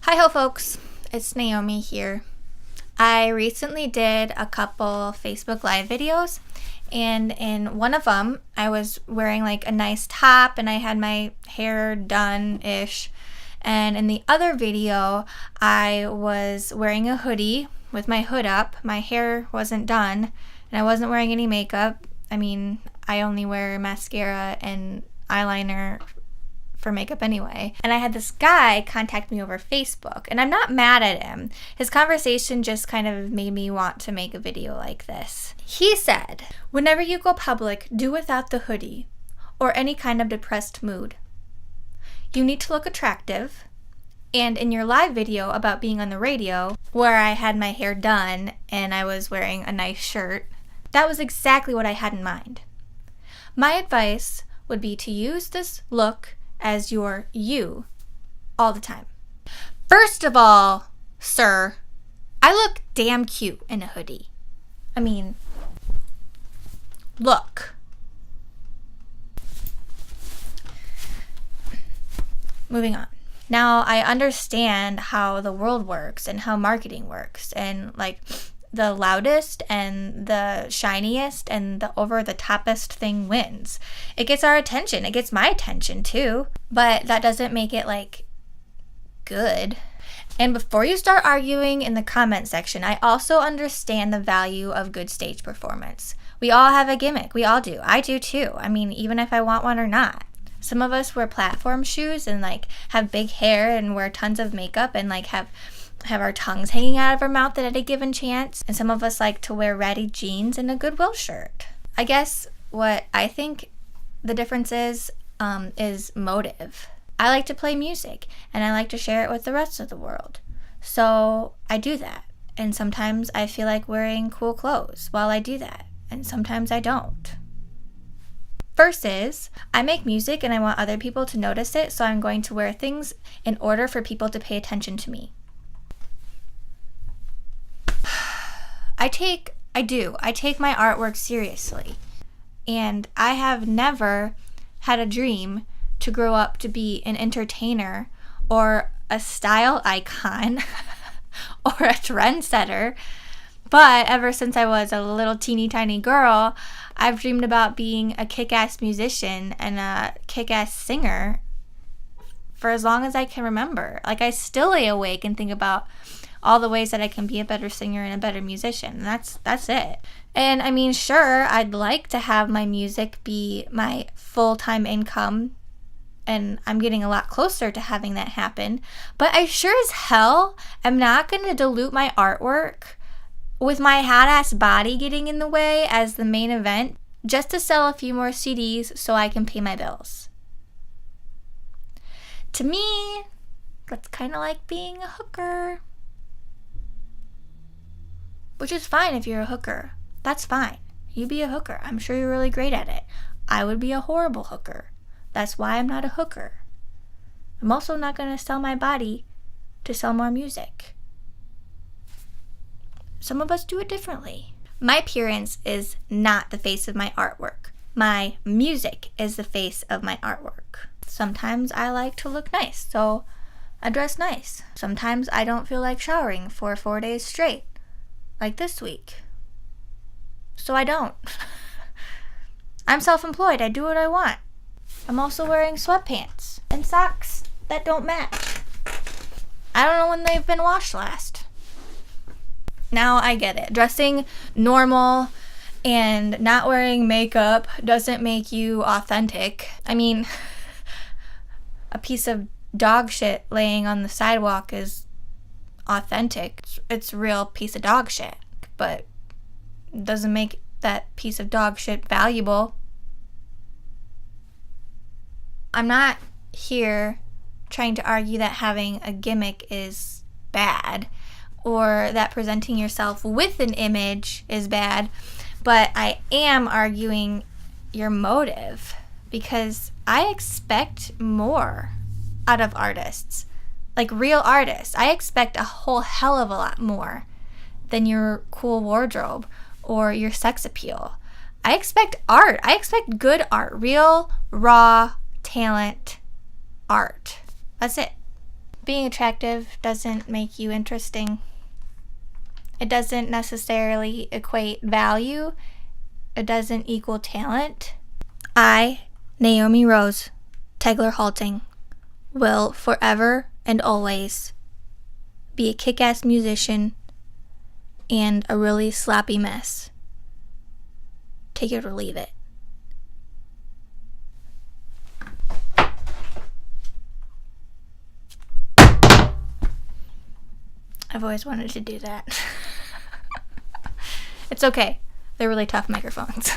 Hi-ho folks, it's Naomi here. I recently did a couple Facebook Live videos, and in one of them I was wearing like a nice top and I had my hair done-ish, and in the other video I was wearing a hoodie with my hood up. My hair wasn't done and I wasn't wearing any makeup. I only wear mascara and eyeliner for makeup anyway. And I had this guy contact me over Facebook, and I'm not mad at him. His conversation just kind of made me want to make a video like this. He said, whenever you go public, do without the hoodie or any kind of depressed mood. You need to look attractive. And in your live video about being on the radio, where I had my hair done and I was wearing a nice shirt, that was exactly what I had in mind. My advice would be to use this look as your you all the time. First of all, sir, I look damn cute in a hoodie. Look. Moving on. Now, I understand how the world works and how marketing works, and like the loudest and the shiniest and the over-the-toppest thing wins. It gets our attention. It gets my attention too. But that doesn't make it like good. And before you start arguing in the comment section, I also understand the value of good stage performance. We all have a gimmick. We all do. I do too. Even if I want one or not. Some of us wear platform shoes and like have big hair and wear tons of makeup and like have our tongues hanging out of our mouth at a given chance. And some of us like to wear ratty jeans and a Goodwill shirt. I guess what I think the difference is motive. I like to play music and I like to share it with the rest of the world. So I do that. And sometimes I feel like wearing cool clothes while I do that. And sometimes I don't. First is, I make music and I want other people to notice it, so I'm going to wear things in order for people to pay attention to me. I take my artwork seriously, and I have never had a dream to grow up to be an entertainer or a style icon or a trendsetter, but ever since I was a little teeny tiny girl, I've dreamed about being a kick-ass musician and a kick-ass singer for as long as I can remember. Like, I still lay awake and think about all the ways that I can be a better singer and a better musician. That's it. And sure, I'd like to have my music be my full-time income, and I'm getting a lot closer to having that happen. But I sure as hell am not going to dilute my artwork with my hot-ass body getting in the way as the main event just to sell a few more CDs so I can pay my bills. To me, that's kind of like being a hooker. Which is fine if you're a hooker. That's fine. You be a hooker. I'm sure you're really great at it. I would be a horrible hooker. That's why I'm not a hooker. I'm also not going to sell my body to sell more music. Some of us do it differently. My appearance is not the face of my artwork. My music is the face of my artwork. Sometimes I like to look nice, so I dress nice. Sometimes I don't feel like showering for 4 days straight, like this week. So I don't. I'm self-employed. I do what I want. I'm also wearing sweatpants and socks that don't match. I don't know when they've been washed last. Now I get it. Dressing normal and not wearing makeup doesn't make you authentic. A piece of dog shit laying on the sidewalk is authentic. It's a real piece of dog shit, but it doesn't make that piece of dog shit valuable. I'm not here trying to argue that having a gimmick is bad, or that presenting yourself with an image is bad, but I am arguing your motive, because I expect more out of artists, like real artists. I expect a whole hell of a lot more than your cool wardrobe or your sex appeal. I expect art. I expect good art, real, raw talent art. That's it. being attractive doesn't make you interesting. It doesn't necessarily equate value. It doesn't equal talent. I, NAOMI Rose, Tegler Halting, will forever and always be a kick-ass musician and a really sloppy mess. Take it or leave it. I've always wanted to do that. It's okay. They're really tough microphones.